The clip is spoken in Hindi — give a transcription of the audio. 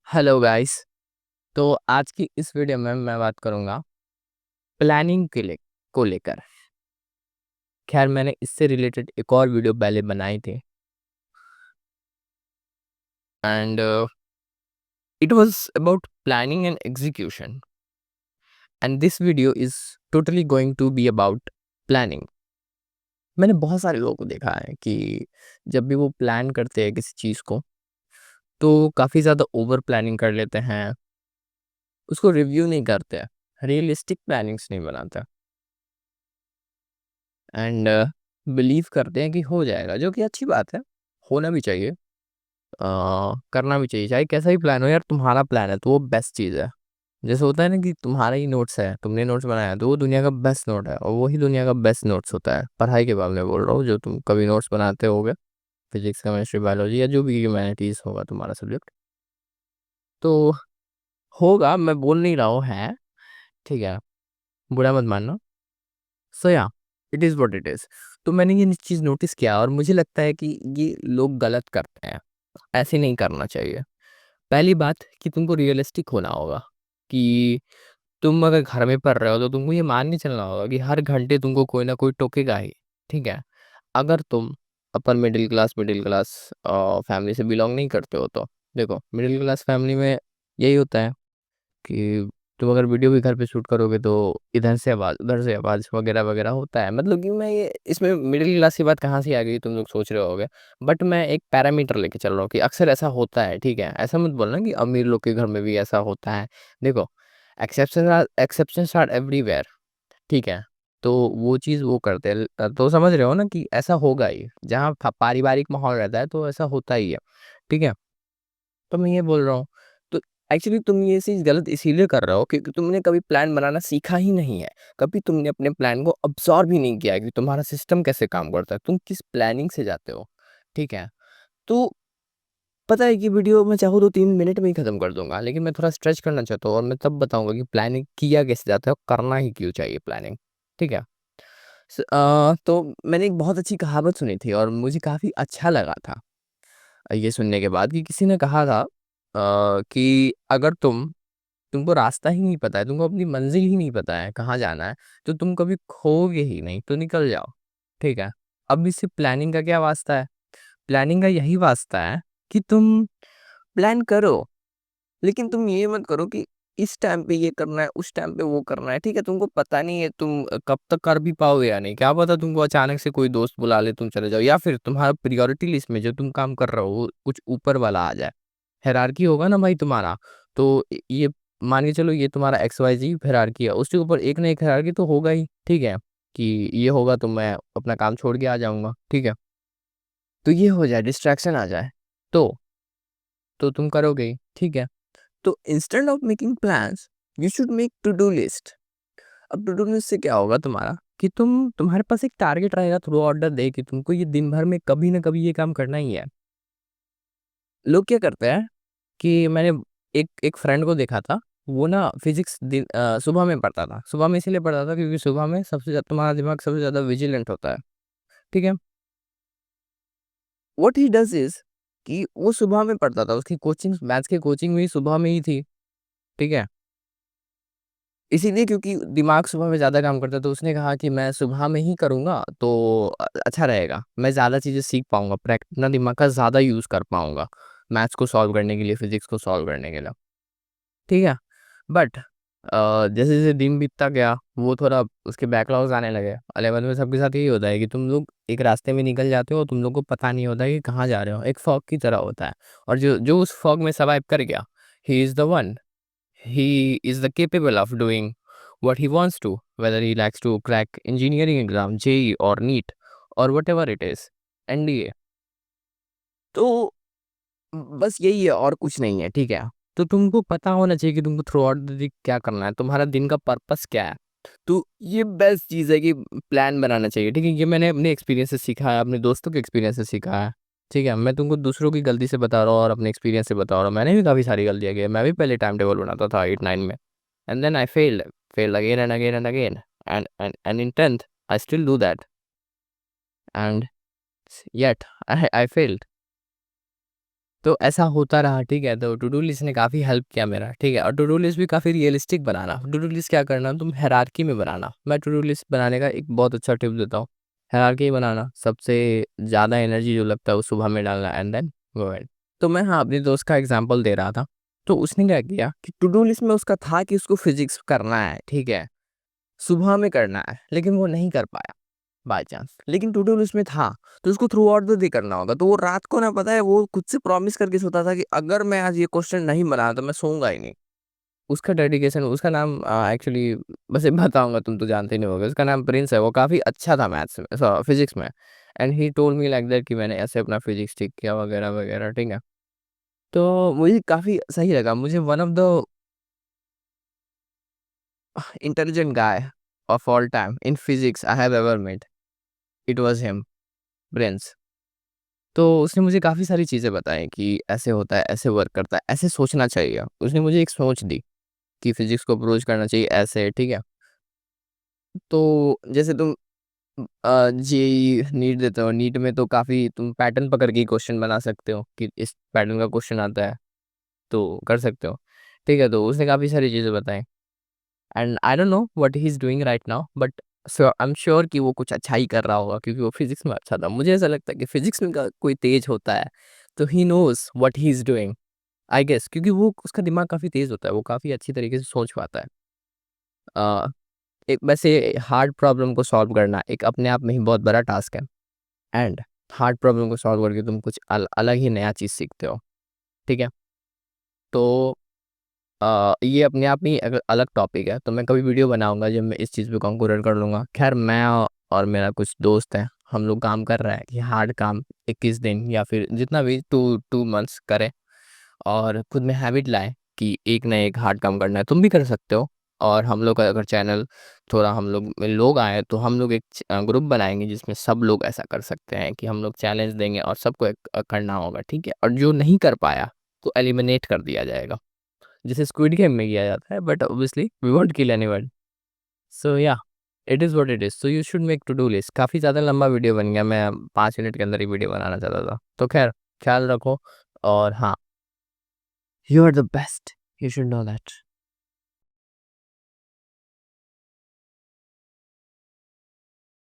Hello guys. तो आज की इस वीडियो में मैं बात करूंगा प्लानिंग को लेकर। खैर, मैंने इससे रिलेटेड एक और वीडियो पहले बनाई थी and it was about planning and execution, and this video is totally going to be about planning. मैंने बहुत सारे लोगों को देखा है कि जब भी वो प्लान करते हैं किसी चीज़ को, तो काफ़ी ज़्यादा ओवर प्लानिंग कर लेते हैं, उसको रिव्यू नहीं करते हैं, रियलिस्टिक प्लानिंग्स नहीं बनाते एंड बिलीव करते हैं कि हो जाएगा, जो कि अच्छी बात है, होना भी चाहिए। करना भी चाहिए, चाहे कैसा ही प्लान हो यार, तुम्हारा प्लान है तो वो बेस्ट चीज़ है। जैसे होता है ना कि तुम्हारा ही नोट्स है, तुमने नोट्स बनाया है, तो वो दुनिया का बेस्ट नोट है, और वही दुनिया का बेस्ट नोट्स होता है। पढ़ाई के बारे में बोल रहा हूँ, जो तुम कभी नोट्स बनाते होगे, फिजिक्स केमिस्ट्री बायोलॉजी या जो भी ह्यूमैनिटीज़ होगा तुम्हारा सब्जेक्ट, तो होगा, मैं बोल नहीं रहा हूँ, है, ठीक है, बुरा मत मानना। सो yeah, it is what it is. तो मैंने ये चीज़ नोटिस किया और मुझे लगता है कि ये लोग गलत करते हैं, ऐसे नहीं करना चाहिए। पहली बात कि तुमको रियलिस्टिक होना होगा कि तुम अगर घर में पढ़ रहे हो तो तुमको ये मान के चलना होगा कि हर घंटे तुमको कोई ना कोई टोकेगा ही, ठीक है? अगर तुम अपर मिडिल क्लास फैमिली से बिलॉन्ग नहीं करते हो, तो देखो, मिडिल क्लास फैमिली में यही होता है कि तुम अगर वीडियो भी घर पे शूट करोगे तो इधर से आवाज़, उधर से आवाज़ वगैरह वगैरह होता है। मतलब कि मैं ये इसमें मिडिल क्लास की बात कहाँ से आ गई, तुम लोग सोच रहे होगे, बट मैं एक पैरामीटर लेके चल रहा हूँ कि अक्सर ऐसा होता है, ठीक है? ऐसा मत बोलना कि अमीर लोग के घर में भी ऐसा होता है। देखो, एक्सेप्शंस आर एवरीवेयर, ठीक है? तो वो चीज़ वो करते हैं, तो समझ रहे हो ना कि ऐसा होगा ही, जहाँ पारिवारिक माहौल रहता है तो ऐसा होता ही है, ठीक है? तो मैं ये बोल रहा हूँ, तो एक्चुअली तुम ये चीज़ गलत इसीलिए कर रहे हो क्योंकि तुमने कभी प्लान बनाना सीखा ही नहीं है। कभी तुमने अपने प्लान को ऑब्ज़र्व ही नहीं किया है कि तुम्हारा सिस्टम कैसे काम करता है, तुम किस प्लानिंग से जाते हो, ठीक है? तो पता है कि वीडियो मैं चाहूँ तो 3 मिनट में ही खत्म कर दूँगा, लेकिन मैं थोड़ा स्ट्रेच करना चाहता हूँ और मैं तब बताऊँगा कि प्लानिंग किया कैसे जाता है और करना ही क्यों चाहिए प्लानिंग, ठीक है? तो मैंने एक बहुत अच्छी कहावत सुनी थी और मुझे काफ़ी अच्छा लगा था ये सुनने के बाद, कि किसी ने कहा था कि अगर तुमको रास्ता ही नहीं पता है, तुमको अपनी मंजिल ही नहीं पता है कहाँ जाना है, तो तुम कभी खोओगे ही नहीं, तो निकल जाओ, ठीक है? अब इससे प्लानिंग का क्या वास्ता है? प्लानिंग का यही वास्ता है कि तुम प्लान करो, लेकिन तुम ये मत करो कि इस टाइम पे ये करना है, उस टाइम पे वो करना है, ठीक है? तुमको पता नहीं है तुम कब तक कर भी पाओगे या नहीं, क्या पता तुमको अचानक से कोई दोस्त बुला ले, तुम चले जाओ, या फिर तुम्हारा प्रायोरिटी लिस्ट में जो तुम काम कर रहे हो वो कुछ ऊपर वाला आ जाए। हायरार्की होगा ना भाई तुम्हारा, तो ये मान के चलो, ये तुम्हारा XYZ हायरार्की है, उसके ऊपर एक ना एक हायरार्की तो होगा ही, ठीक है? कि ये होगा तो मैं अपना काम छोड़ के आ जाऊँगा, ठीक है? तो ये हो जाए, डिस्ट्रैक्शन आ जाए, तो तुम करोगे ही, ठीक है? तो instead of making plans, you should make to do list. अब टू डू लिस्ट से क्या होगा तुम्हारा, कि तुम्हारे पास एक टारगेट रहेगा थ्रू आउट द डे कि तुमको ये दिन भर में कभी ना कभी ये काम करना ही है। लोग क्या करते हैं कि मैंने एक एक फ्रेंड को देखा था, वो ना फिजिक्स सुबह में पढ़ता था। सुबह में इसीलिए पढ़ता था क्योंकि सुबह में सबसे ज़्यादा तुम्हारा दिमाग सबसे ज़्यादा विजिलेंट होता है, ठीक है? व्हाट ही डज इज कि वो सुबह में पढ़ता था, उसकी कोचिंग, मैथ्स की कोचिंग भी सुबह में ही थी, ठीक है? इसीलिए क्योंकि दिमाग सुबह में ज़्यादा काम करता है, तो उसने कहा कि मैं सुबह में ही करूँगा तो अच्छा रहेगा। मैं ज़्यादा चीज़ें सीख पाऊँगा, अपना दिमाग का ज़्यादा यूज़ कर पाऊँगा, मैथ्स को सॉल्व करने के लिए, फिज़िक्स को सॉल्व करने के लिए, ठीक है? बट जैसे-जैसे दिन बीतता गया, वो थोड़ा उसके बैकलॉग्स आने लगे। 11th में सबके साथ यही होता है कि तुम लोग एक रास्ते में निकल जाते हो, तुम लोग को पता नहीं होता है कि कहाँ जा रहे हो। एक फॉग की तरह होता है, और जो जो उस फॉग में सर्वाइव कर गया, he is the one, he is the capable of doing what he wants to, whether he likes to crack engineering exam, JEE or NEET or whatever it is, NDA। तो बस यही है और कुछ नहीं है, ठीक है? तो तुमको पता होना चाहिए कि तुमको थ्रू आउट द डे क्या करना है, तुम्हारा दिन का पर्पस क्या है। तो ये बेस्ट चीज़ है कि प्लान बनाना चाहिए, ठीक है? ये मैंने अपने एक्सपीरियंस से सीखा है, अपने दोस्तों के एक्सपीरियंस से सीखा है, ठीक है? मैं तुमको दूसरों की गलती से बता रहा हूँ और अपने एक्सपीरियंस से बता रहा हूँ। मैंने भी काफ़ी सारी गलतियाँ की हैं। मैं भी पहले टाइम टेबल बनाता था 8-9 में, and then I failed again and again and again, and in 10th I still do that, and yet I failed. तो ऐसा होता रहा, ठीक है। तो टू डू लिस्ट ने काफ़ी हेल्प किया मेरा, ठीक है। और टू डू लिस्ट भी काफ़ी रियलिस्टिक बनाना। टू डू लिस्ट क्या करना, तुम हायरार्की में बनाना। मैं टू डू लिस्ट बनाने का एक बहुत अच्छा टिप देता हूँ। हायरार्की बनाना, सबसे ज़्यादा एनर्जी जो लगता है वो सुबह में डालना, एंड देन गो अहेड। तो मैं, हाँ, अपने दोस्त का एग्जांपल दे रहा था। तो उसने क्या किया कि टू डू लिस्ट में उसका था कि उसको फिजिक्स करना है, ठीक है, सुबह में करना है, लेकिन वो नहीं कर पाया बाय चांस। लेकिन टू डू लिस्ट में था, तो उसको थ्रू आउट द डे करना होगा। तो वो रात को, ना, पता है, वो खुद से प्रॉमिस करके सोता था कि अगर मैं आज ये क्वेश्चन नहीं बनाया तो मैं सोऊंगा ही नहीं। उसका डेडिकेशन, उसका नाम एक्चुअली, बस एक बताऊंगा, तुम तो जानते नहीं होगे। उसका नाम प्रिंस है। वो काफ़ी अच्छा था मैथ्स में, फिजिक्स में। And he told me like that कि मैंने ऐसे अपना फिजिक्स ठीक किया वगैरह वगैरह, ठीक है। तो मुझे काफ़ी सही लगा। मुझे one of the intelligent guy of all time in physics I have ever met, it was him, Prince. तो उसने मुझे काफ़ी सारी चीज़ें बताई कि ऐसे होता है, ऐसे वर्क करता है, ऐसे सोचना चाहिए। उसने मुझे एक सोच दी कि फिजिक्स को अप्रोच करना चाहिए ऐसे, ठीक है। तो जैसे तुम जेईई नीट देते हो, नीट में तो काफ़ी तुम पैटर्न पकड़ के क्वेश्चन बना सकते हो कि इस पैटर्न का क्वेश्चन आता है, तो कर सकते हो, ठीक है। तो उसने काफ़ी सारी चीज़ें बताई, and I don't know what he is doing right now, but I am sure कि वो कुछ अच्छा ही कर रहा होगा, क्योंकि वो फिजिक्स में अच्छा था। मुझे ऐसा लगता है कि फिजिक्स में कोई तेज होता है तो he knows what he is doing, I guess, क्योंकि वो, उसका दिमाग काफ़ी तेज होता है, वो काफ़ी अच्छी तरीके से सोच पाता है। अ, एक वैसे हार्ड प्रॉब्लम को सॉल्व करना एक अपने आप में ही बहुत बड़ा टास्क है, एंड हार्ड प्रॉब्लम को सॉल्व करके तुम कुछ अलग ही नया चीज़ सीखते हो, ठीक है। तो ये अपने आप में ही अलग टॉपिक है। तो मैं कभी वीडियो बनाऊंगा जब मैं इस चीज़ पे कॉन्क्लूड कर लूँगा। खैर, मैं और मेरा कुछ दोस्त है, हम लोग काम कर रहे हैं कि हार्ड काम 21 दिन या फिर जितना भी 2 मंथ्स करें, और खुद में हैबिट लाएँ कि एक ना एक हार्ड काम करना है। तुम भी कर सकते हो। और हम लोग का अगर चैनल, थोड़ा हम लोग में लोग आए, तो हम लोग एक ग्रुप बनाएँगे जिसमें सब लोग ऐसा कर सकते हैं कि हम लोग चैलेंज देंगे और सबको करना होगा, ठीक है? और जो नहीं कर पाया, तो एलिमिनेट कर दिया जाएगा, जैसे स्क्विड गेम में किया जाता है, but obviously we won't kill anyone. So yeah, it is what it is. So you should make to do list. काफ़ी ज़्यादा लंबा वीडियो बन गया, मैं 5 मिनट के अंदर ही वीडियो बनाना चाहता था। तो खैर, ख्याल रखो। और हाँ, you are the best, you should know that.